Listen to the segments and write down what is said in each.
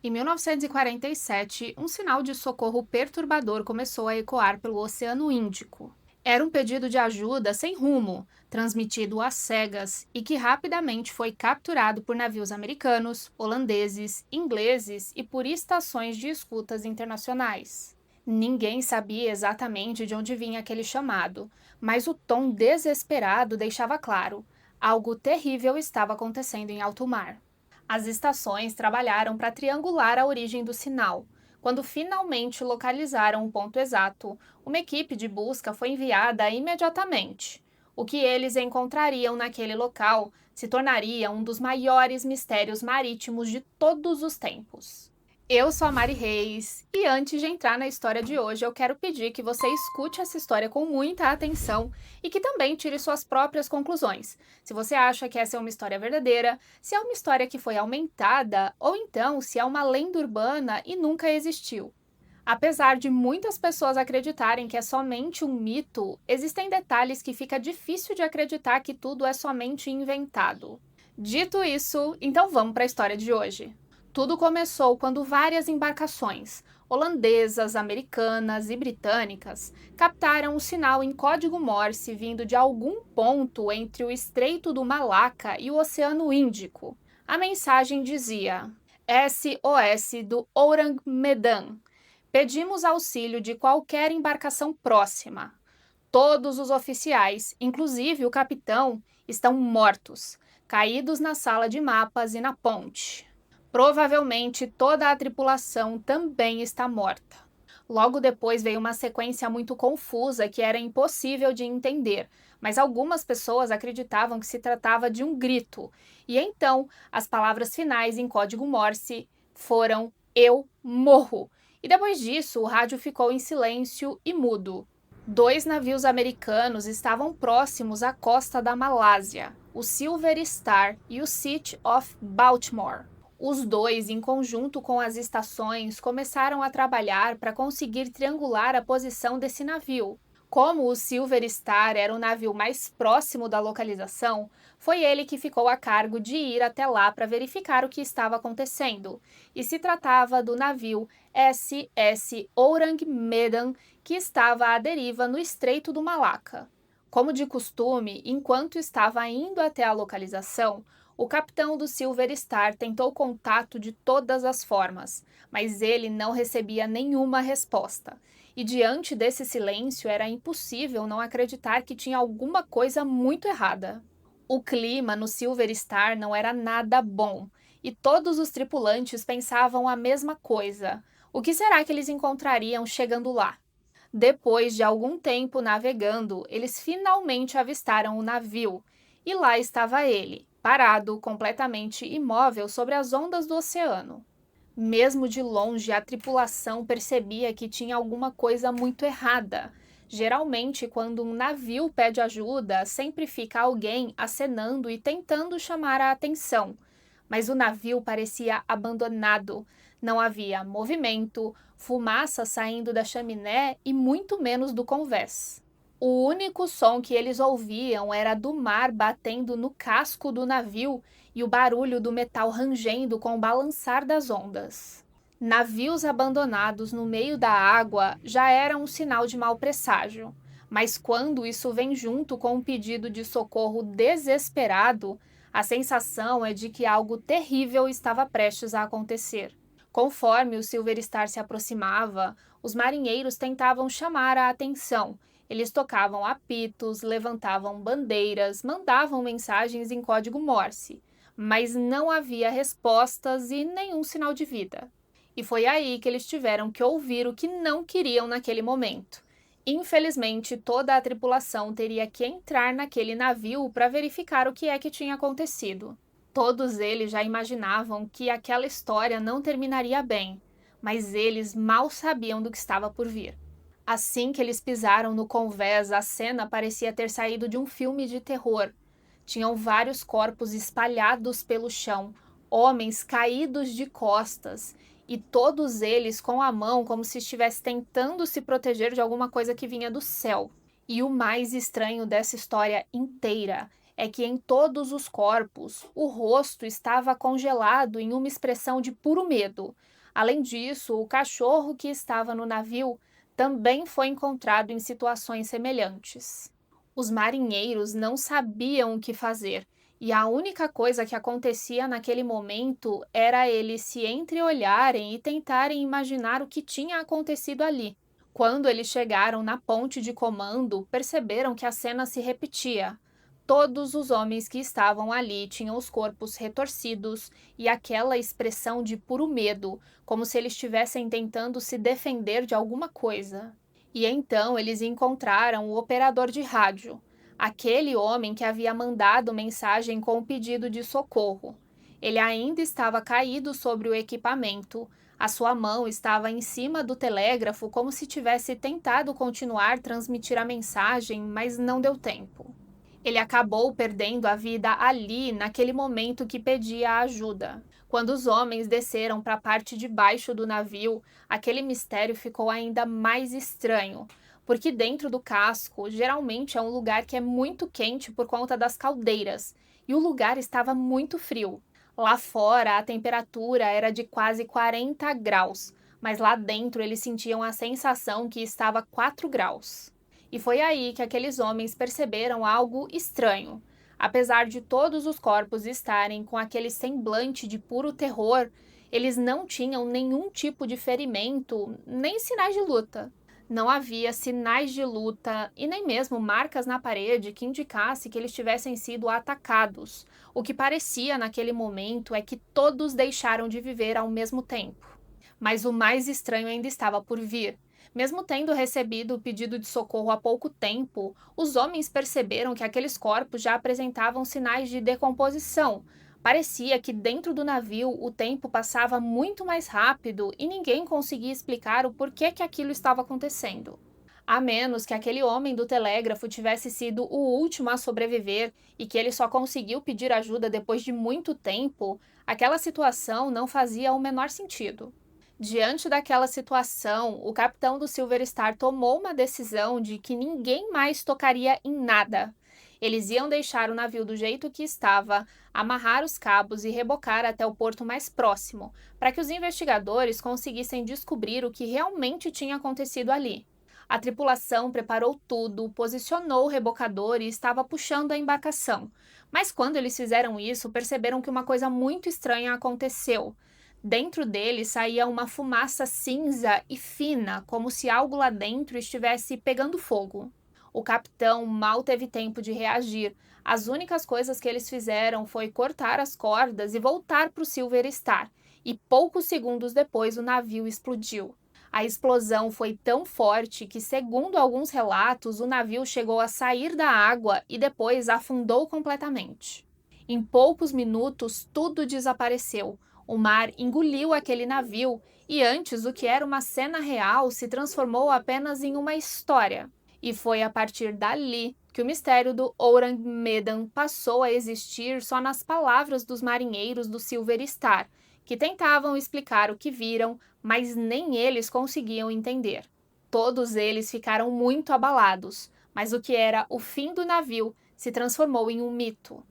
Em 1947, um sinal de socorro perturbador começou a ecoar pelo Oceano Índico. Era um pedido de ajuda sem rumo, transmitido às cegas e que rapidamente foi capturado por navios americanos, holandeses, ingleses e por estações de escutas internacionais. Ninguém sabia exatamente de onde vinha aquele chamado, mas o tom desesperado deixava claro: algo terrível estava acontecendo em alto mar. As estações trabalharam para triangular a origem do sinal. Quando finalmente localizaram o ponto exato, uma equipe de busca foi enviada imediatamente. O que eles encontrariam naquele local se tornaria um dos maiores mistérios marítimos de todos os tempos. Eu sou a Mari Reis e antes de entrar na história de hoje, eu quero pedir que você escute essa história com muita atenção e que também tire suas próprias conclusões. Se você acha que essa é uma história verdadeira, se é uma história que foi aumentada ou então se é uma lenda urbana e nunca existiu. Apesar de muitas pessoas acreditarem que é somente um mito, existem detalhes que fica difícil de acreditar que tudo é somente inventado. Dito isso, então vamos para a história de hoje. Tudo começou quando várias embarcações, holandesas, americanas e britânicas, captaram um sinal em código Morse vindo de algum ponto entre o Estreito do Malaca e o Oceano Índico. A mensagem dizia: SOS do Orang Medan. Pedimos auxílio de qualquer embarcação próxima. Todos os oficiais, inclusive o capitão, estão mortos, caídos na sala de mapas e na ponte. Provavelmente toda a tripulação também está morta. Logo depois veio uma sequência muito confusa que era impossível de entender, mas algumas pessoas acreditavam que se tratava de um grito, e então as palavras finais em código Morse foram "Eu morro", e depois disso o rádio ficou em silêncio e mudo. Dois navios americanos estavam próximos à costa da Malásia, o Silver Star e o City of Baltimore. Os dois, em conjunto com as estações, começaram a trabalhar para conseguir triangular a posição desse navio. Como o Silver Star era o navio mais próximo da localização, foi ele que ficou a cargo de ir até lá para verificar o que estava acontecendo. E se tratava do navio SS Orang Medan, que estava à deriva no Estreito do Malaca. Como de costume, enquanto estava indo até a localização, o capitão do Silver Star tentou contato de todas as formas, mas ele não recebia nenhuma resposta. E diante desse silêncio era impossível não acreditar que tinha alguma coisa muito errada. O clima no Silver Star não era nada bom, e todos os tripulantes pensavam a mesma coisa. O que será que eles encontrariam chegando lá? Depois de algum tempo navegando, eles finalmente avistaram o navio, e lá estava ele, parado, completamente imóvel sobre as ondas do oceano. Mesmo de longe, a tripulação percebia que tinha alguma coisa muito errada. Geralmente, quando um navio pede ajuda, sempre fica alguém acenando e tentando chamar a atenção. Mas o navio parecia abandonado. Não havia movimento, fumaça saindo da chaminé e muito menos do convés. O único som que eles ouviam era do mar batendo no casco do navio e o barulho do metal rangendo com o balançar das ondas. Navios abandonados no meio da água já era um sinal de mau presságio, mas quando isso vem junto com um pedido de socorro desesperado, a sensação é de que algo terrível estava prestes a acontecer. Conforme o Silver Star se aproximava, os marinheiros tentavam chamar a atenção. Eles tocavam apitos, levantavam bandeiras, mandavam mensagens em código Morse, mas não havia respostas e nenhum sinal de vida. E foi aí que eles tiveram que ouvir o que não queriam naquele momento. Infelizmente, toda a tripulação teria que entrar naquele navio para verificar o que é que tinha acontecido. Todos eles já imaginavam que aquela história não terminaria bem, mas eles mal sabiam do que estava por vir. Assim que eles pisaram no convés, a cena parecia ter saído de um filme de terror. Tinham vários corpos espalhados pelo chão, homens caídos de costas, e todos eles com a mão como se estivesse tentando se proteger de alguma coisa que vinha do céu. E o mais estranho dessa história inteira é que em todos os corpos, o rosto estava congelado em uma expressão de puro medo. Além disso, o cachorro que estava no navio também foi encontrado em situações semelhantes. Os marinheiros não sabiam o que fazer, e a única coisa que acontecia naquele momento era eles se entreolharem e tentarem imaginar o que tinha acontecido ali. Quando eles chegaram na ponte de comando, perceberam que a cena se repetia. Todos os homens que estavam ali tinham os corpos retorcidos e aquela expressão de puro medo, como se eles estivessem tentando se defender de alguma coisa. E então eles encontraram o operador de rádio, aquele homem que havia mandado mensagem com o pedido de socorro. Ele ainda estava caído sobre o equipamento. A sua mão estava em cima do telégrafo, como se tivesse tentado continuar transmitir a mensagem, mas não deu tempo. Ele acabou perdendo a vida ali, naquele momento que pedia ajuda. Quando os homens desceram para a parte de baixo do navio, aquele mistério ficou ainda mais estranho, porque dentro do casco geralmente é um lugar que é muito quente por conta das caldeiras, e o lugar estava muito frio. Lá fora a temperatura era de quase 40 graus, mas lá dentro eles sentiam a sensação que estava 4 graus. E foi aí que aqueles homens perceberam algo estranho. Apesar de todos os corpos estarem com aquele semblante de puro terror, eles não tinham nenhum tipo de ferimento, nem sinais de luta. Não havia sinais de luta e nem mesmo marcas na parede que indicasse que eles tivessem sido atacados. O que parecia naquele momento é que todos deixaram de viver ao mesmo tempo. Mas o mais estranho ainda estava por vir. Mesmo tendo recebido o pedido de socorro há pouco tempo, os homens perceberam que aqueles corpos já apresentavam sinais de decomposição. Parecia que dentro do navio o tempo passava muito mais rápido e ninguém conseguia explicar o porquê que aquilo estava acontecendo. A menos que aquele homem do telégrafo tivesse sido o último a sobreviver e que ele só conseguiu pedir ajuda depois de muito tempo, aquela situação não fazia o menor sentido. Diante daquela situação, o capitão do Silver Star tomou uma decisão de que ninguém mais tocaria em nada. Eles iam deixar o navio do jeito que estava, amarrar os cabos e rebocar até o porto mais próximo, para que os investigadores conseguissem descobrir o que realmente tinha acontecido ali. A tripulação preparou tudo, posicionou o rebocador e estava puxando a embarcação. Mas quando eles fizeram isso, perceberam que uma coisa muito estranha aconteceu. Dentro dele saía uma fumaça cinza e fina, como se algo lá dentro estivesse pegando fogo. O capitão mal teve tempo de reagir. As únicas coisas que eles fizeram foi cortar as cordas e voltar para o Silver Star. E poucos segundos depois o navio explodiu. A explosão foi tão forte que, segundo alguns relatos, o navio chegou a sair da água e depois afundou completamente. Em poucos minutos, tudo desapareceu. O mar engoliu aquele navio e antes o que era uma cena real se transformou apenas em uma história. E foi a partir dali que o mistério do Ourang Medan passou a existir só nas palavras dos marinheiros do Silver Star, que tentavam explicar o que viram, mas nem eles conseguiam entender. Todos eles ficaram muito abalados, mas o que era o fim do navio se transformou em um mito.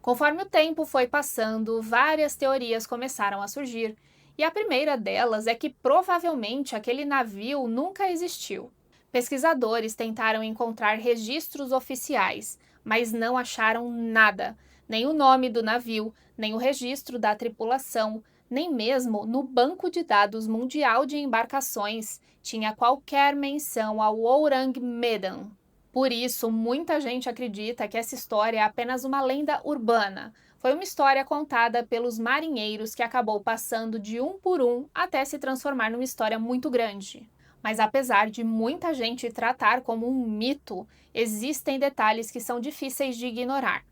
Conforme o tempo foi passando, várias teorias começaram a surgir, e a primeira delas é que provavelmente aquele navio nunca existiu. Pesquisadores tentaram encontrar registros oficiais, mas não acharam nada, nem o nome do navio, nem o registro da tripulação, nem mesmo no Banco de Dados Mundial de Embarcações tinha qualquer menção ao Ourang Medan. Por isso, muita gente acredita que essa história é apenas uma lenda urbana. Foi uma história contada pelos marinheiros que acabou passando de um por um até se transformar numa história muito grande. Mas apesar de muita gente tratar como um mito, existem detalhes que são difíceis de ignorar.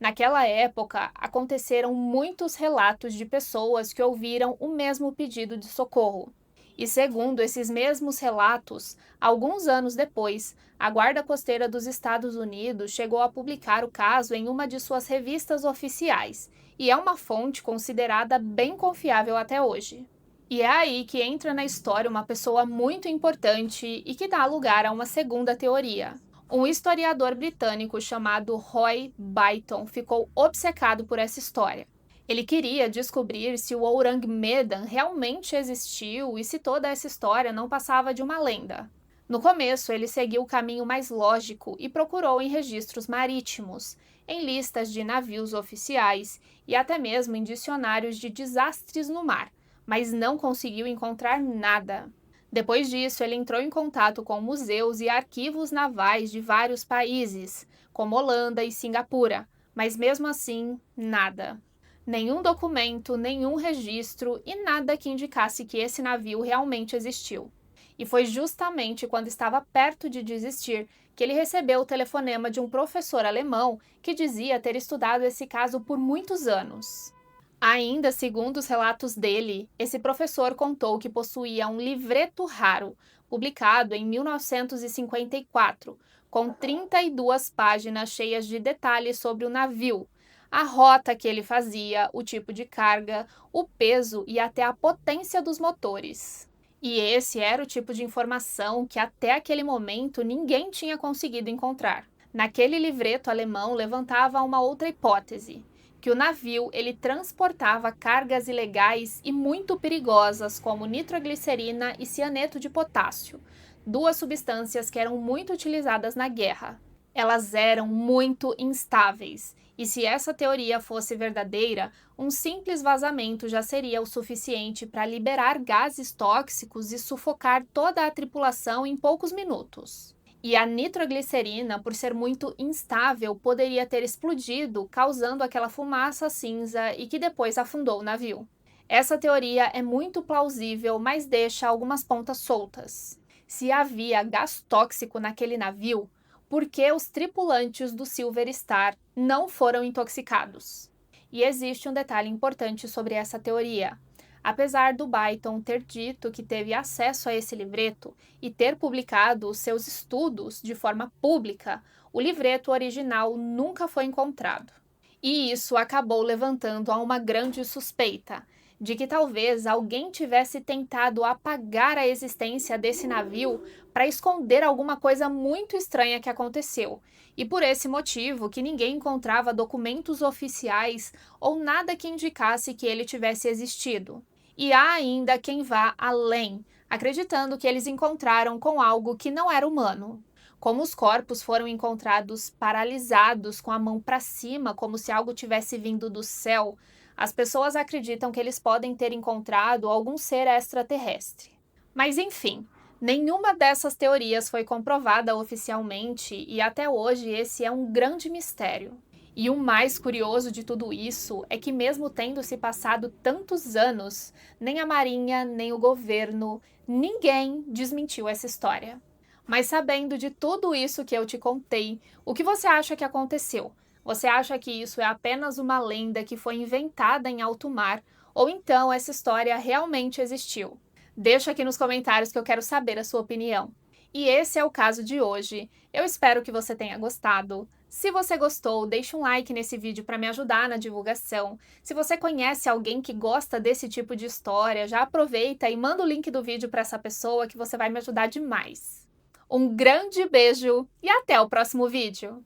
Naquela época, aconteceram muitos relatos de pessoas que ouviram o mesmo pedido de socorro. E segundo esses mesmos relatos, alguns anos depois, a Guarda Costeira dos Estados Unidos chegou a publicar o caso em uma de suas revistas oficiais, e é uma fonte considerada bem confiável até hoje. E é aí que entra na história uma pessoa muito importante e que dá lugar a uma segunda teoria. Um historiador britânico chamado Roy Bitton ficou obcecado por essa história. Ele queria descobrir se o Ourang Medan realmente existiu e se toda essa história não passava de uma lenda. No começo, ele seguiu o caminho mais lógico e procurou em registros marítimos, em listas de navios oficiais e até mesmo em dicionários de desastres no mar, mas não conseguiu encontrar nada. Depois disso, ele entrou em contato com museus e arquivos navais de vários países, como Holanda e Singapura, mas mesmo assim, nada. Nenhum documento, nenhum registro e nada que indicasse que esse navio realmente existiu. E foi justamente quando estava perto de desistir que ele recebeu o telefonema de um professor alemão que dizia ter estudado esse caso por muitos anos. Ainda segundo os relatos dele, esse professor contou que possuía um livreto raro, publicado em 1954, com 32 páginas cheias de detalhes sobre o navio, a rota que ele fazia, o tipo de carga, o peso e até a potência dos motores. E esse era o tipo de informação que até aquele momento ninguém tinha conseguido encontrar. Naquele livreto alemão levantava uma outra hipótese, que o navio ele transportava cargas ilegais e muito perigosas como nitroglicerina e cianeto de potássio, duas substâncias que eram muito utilizadas na guerra. Elas eram muito instáveis, e se essa teoria fosse verdadeira, um simples vazamento já seria o suficiente para liberar gases tóxicos e sufocar toda a tripulação em poucos minutos. E a nitroglicerina, por ser muito instável, poderia ter explodido, causando aquela fumaça cinza e que depois afundou o navio. Essa teoria é muito plausível, mas deixa algumas pontas soltas. Se havia gás tóxico naquele navio, por que os tripulantes do Silver Star não foram intoxicados? E existe um detalhe importante sobre essa teoria. Apesar do Byton ter dito que teve acesso a esse livreto e ter publicado os seus estudos de forma pública, o livreto original nunca foi encontrado. E isso acabou levantando a uma grande suspeita de que talvez alguém tivesse tentado apagar a existência desse navio para esconder alguma coisa muito estranha que aconteceu, e por esse motivo que ninguém encontrava documentos oficiais ou nada que indicasse que ele tivesse existido. E há ainda quem vá além, acreditando que eles encontraram com algo que não era humano. Como os corpos foram encontrados paralisados com a mão para cima, como se algo tivesse vindo do céu, as pessoas acreditam que eles podem ter encontrado algum ser extraterrestre. Mas enfim, nenhuma dessas teorias foi comprovada oficialmente e até hoje esse é um grande mistério. E o mais curioso de tudo isso é que mesmo tendo se passado tantos anos, nem a Marinha, nem o governo, ninguém desmentiu essa história. Mas sabendo de tudo isso que eu te contei, o que você acha que aconteceu? Você acha que isso é apenas uma lenda que foi inventada em alto mar, ou então essa história realmente existiu? Deixa aqui nos comentários que eu quero saber a sua opinião. E esse é o caso de hoje. Eu espero que você tenha gostado. Se você gostou, deixe um like nesse vídeo para me ajudar na divulgação. Se você conhece alguém que gosta desse tipo de história, já aproveita e manda o link do vídeo para essa pessoa que você vai me ajudar demais. Um grande beijo e até o próximo vídeo!